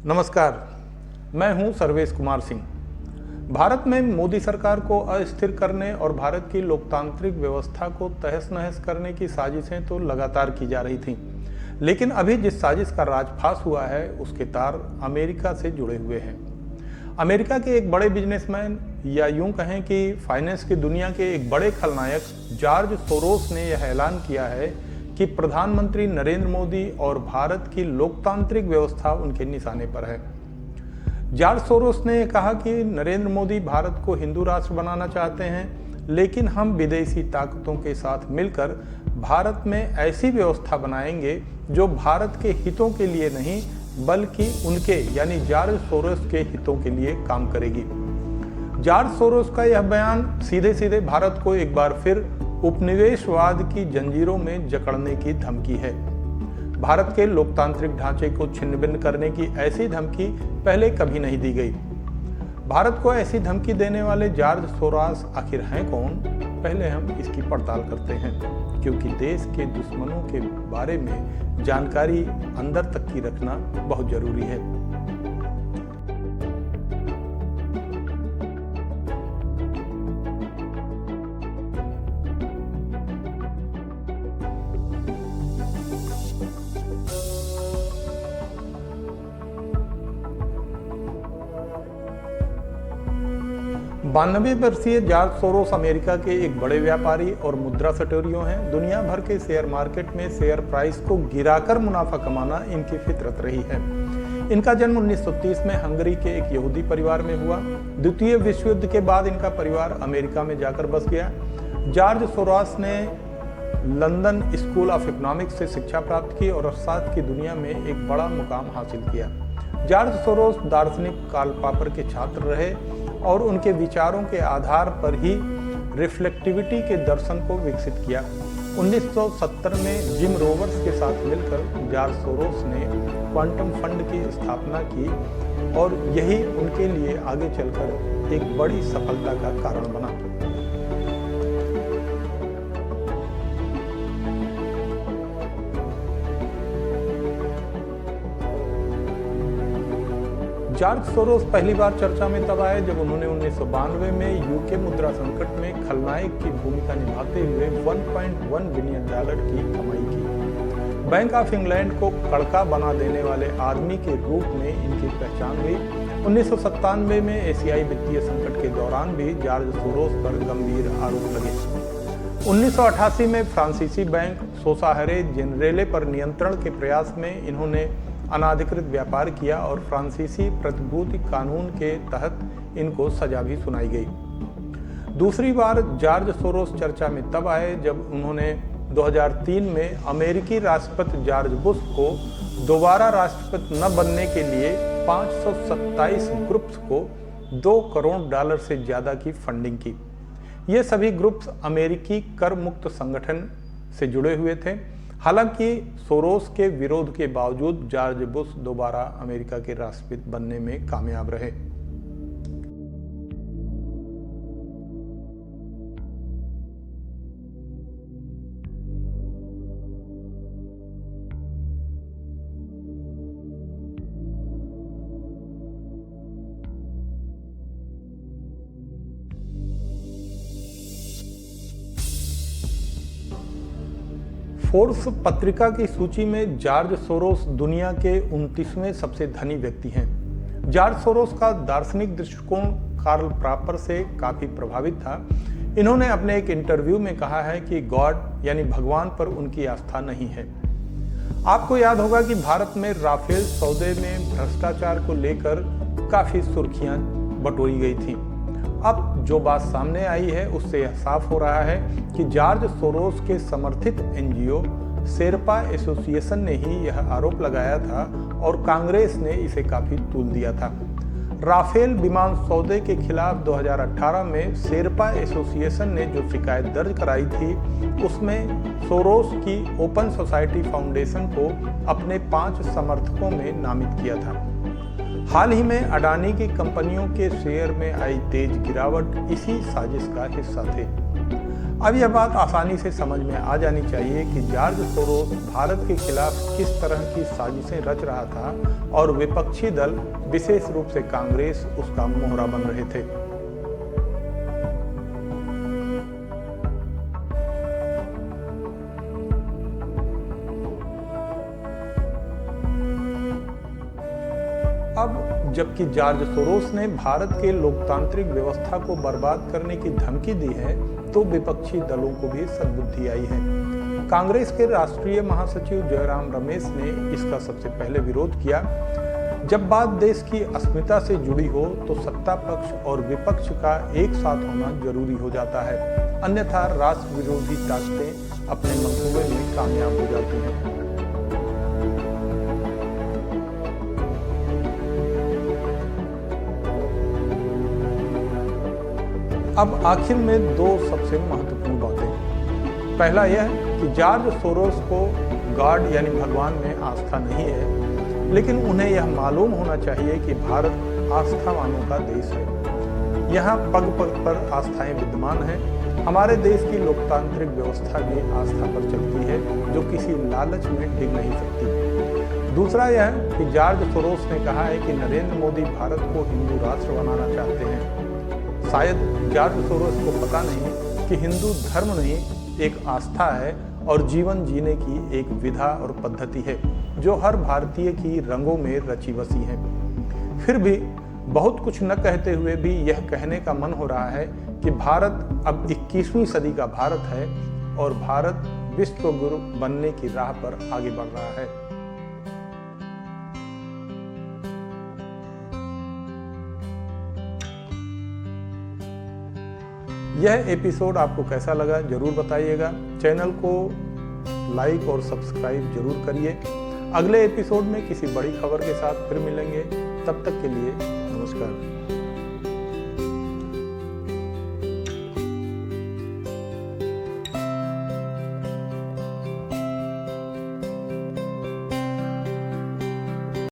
नमस्कार, मैं हूं सर्वेश कुमार सिंह। भारत में मोदी सरकार को अस्थिर करने और भारत की लोकतांत्रिक व्यवस्था को तहस-नहस करने की साजिशें तो लगातार की जा रही थीं, लेकिन अभी जिस साजिश का राजफाश हुआ है उसके तार अमेरिका से जुड़े हुए हैं। अमेरिका के एक बड़े बिजनेसमैन या यूं कहें कि फाइनेंस की दुनिया के एक बड़े खलनायक जॉर्ज सोरोस ने यह ऐलान किया है कि प्रधानमंत्री नरेंद्र मोदी और भारत की लोकतांत्रिक व्यवस्था उनके निशाने पर है। जॉर्ज सोरोस ने कहा कि नरेंद्र मोदी भारत को हिंदू राष्ट्र बनाना चाहते हैं, लेकिन हम विदेशी ताकतों के साथ मिलकर भारत में ऐसी व्यवस्था बनाएंगे जो भारत के हितों के लिए नहीं बल्कि उनके यानी जॉर्ज सोरोस के हितों के लिए काम करेगी। जॉर्ज सोरोस का यह बयान सीधे सीधे भारत को एक बार फिर उपनिवेशवाद की जंजीरों में जकड़ने की धमकी है। भारत के लोकतांत्रिक ढांचे को छिन्न-भिन्न करने की ऐसी धमकी पहले कभी नहीं दी गई। भारत को ऐसी धमकी देने वाले जॉर्ज सोरोस आखिर हैं कौन? पहले हम इसकी पड़ताल करते हैं, क्योंकि देश के दुश्मनों के बारे में जानकारी अंदर तक की रखना बहुत जरूरी है। बानवे वर्षीय जॉर्ज सोरोस अमेरिका के एक बड़े व्यापारी और मुद्रा सटोरियों हैं। दुनिया भर के शेयर मार्केट में शेयर प्राइस को गिराकर मुनाफा कमाना इनकी फितरत रही है। इनका जन्म 1930 में हंगरी के एक यहूदी परिवार में हुआ। द्वितीय विश्व युद्ध के बाद इनका परिवार अमेरिका में जाकर बस गया। जॉर्ज सोरोस ने लंदन स्कूल ऑफ इकोनॉमिक्स से शिक्षा प्राप्त की और अर्थशास्त्र की दुनिया में एक बड़ा मुकाम हासिल किया। जॉर्ज सोरोस दार्शनिक कार्ल पॉपर के छात्र रहे और उनके विचारों के आधार पर ही रिफ्लेक्टिविटी के दर्शन को विकसित किया। 1970 में जिम रोवर्स के साथ मिलकर जॉर्ज सोरोस ने क्वांटम फंड की स्थापना की और यही उनके लिए आगे चलकर एक बड़ी सफलता का कारण बना। जॉर्ज सोरोस पहली बार चर्चा में तब आए जब उन्होंने 1992 में यूके मुद्रा संकट में खलनायक की भूमिका निभाते हुए $1.1 बिलियन की कमाई की। बैंक ऑफ इंग्लैंड को कड़का बना देने वाले आदमी के रूप में इनकी पहचान हुई। 1997 में एशियाई वित्तीय संकट के दौरान भी जॉर्ज सोरोस पर गंभीर आरोप लगे। 1988 में फ्रांसीसी बैंक सोसाहरे जेनरेले पर नियंत्रण के प्रयास में इन्होंने अनाधिकृत व्यापार किया और फ्रांसीसी प्रतिभूति कानून के तहत इनको सजा भी सुनाई गई। दूसरी बार जॉर्ज सोरोस चर्चा में तब आए जब उन्होंने 2003 में अमेरिकी राष्ट्रपति जॉर्ज बुश को दोबारा राष्ट्रपति न बनने के लिए 527 ग्रुप्स को $2 करोड़ से ज्यादा की फंडिंग की। ये सभी ग्रुप्स अमेरिकी कर मुक्त संगठन से जुड़े हुए थे। हालांकि सोरोस के विरोध के बावजूद जॉर्ज बुश दोबारा अमेरिका के राष्ट्रपति बनने में कामयाब रहे। फोर्ब्स पत्रिका की सूची में जॉर्ज सोरोस दुनिया के 29वें सबसे धनी व्यक्ति हैं। जॉर्ज सोरोस का दार्शनिक दृष्टिकोण कार्ल पॉपर से काफी प्रभावित था। इन्होंने अपने एक इंटरव्यू में कहा है कि गॉड यानी भगवान पर उनकी आस्था नहीं है। आपको याद होगा कि भारत में राफेल सौदे में भ्रष्टाचार को लेकर काफी सुर्खियां बटोरी गई थी। अब जो बात सामने आई है उससे यह साफ हो रहा है कि जॉर्ज सोरोस के समर्थित एनजीओ शेरपा एसोसिएशन ने ही यह आरोप लगाया था और कांग्रेस ने इसे काफी तूल दिया था। राफेल विमान सौदे के खिलाफ 2018 में शेरपा एसोसिएशन ने जो शिकायत दर्ज कराई थी उसमें सोरोस की ओपन सोसाइटी फाउंडेशन को अपने 5 समर्थकों में नामित किया था। हाल ही में अडानी की कंपनियों के शेयर में आई तेज गिरावट इसी साजिश का हिस्सा थे। अब यह बात आसानी से समझ में आ जानी चाहिए कि जॉर्ज सोरोस भारत के खिलाफ किस तरह की साजिशें रच रहा था और विपक्षी दल, विशेष रूप से कांग्रेस, उसका मोहरा बन रहे थे। अब जबकि जॉर्ज सोरोस ने भारत के लोकतांत्रिक व्यवस्था को बर्बाद करने की धमकी दी है, तो विपक्षी दलों को भी सद्बुद्धि आई है। कांग्रेस के राष्ट्रीय महासचिव जयराम रमेश ने इसका सबसे पहले विरोध किया। जब बात देश की अस्मिता से जुड़ी हो तो सत्ता पक्ष और विपक्ष का एक साथ होना जरूरी हो जाता है, अन्यथा राष्ट्र विरोधी ताकतें अपने मंसूबे में कामयाब हो जाती हैं। अब आखिर में दो सबसे महत्वपूर्ण बातें। पहला यह कि जॉर्ज सोरोस को गॉड यानी भगवान में आस्था नहीं है, लेकिन उन्हें यह मालूम होना चाहिए कि भारत आस्थावानों का देश है। यहाँ पग पग पर आस्थाएं विद्यमान हैं। हमारे देश की लोकतांत्रिक व्यवस्था भी आस्था पर चलती है, जो किसी लालच में डिग नहीं सकती। दूसरा यह कि जॉर्ज सोरोस ने कहा है कि नरेंद्र मोदी भारत को हिंदू राष्ट्र बनाना चाहते हैं। शायद जॉर्ज सोरोस को पता नहीं कि हिंदू धर्म नहीं, एक आस्था है और जीवन जीने की एक विधा और पद्धति है, जो हर भारतीय की रंगों में रची बसी है। फिर भी बहुत कुछ न कहते हुए भी यह कहने का मन हो रहा है कि भारत अब 21वीं सदी का भारत है और भारत विश्व गुरु बनने की राह पर आगे बढ़ रहा है। यह एपिसोड आपको कैसा लगा जरूर बताइएगा। चैनल को लाइक और सब्सक्राइब जरूर करिए। अगले एपिसोड में किसी बड़ी खबर के साथ फिर मिलेंगे। तब तक के लिए नमस्कार।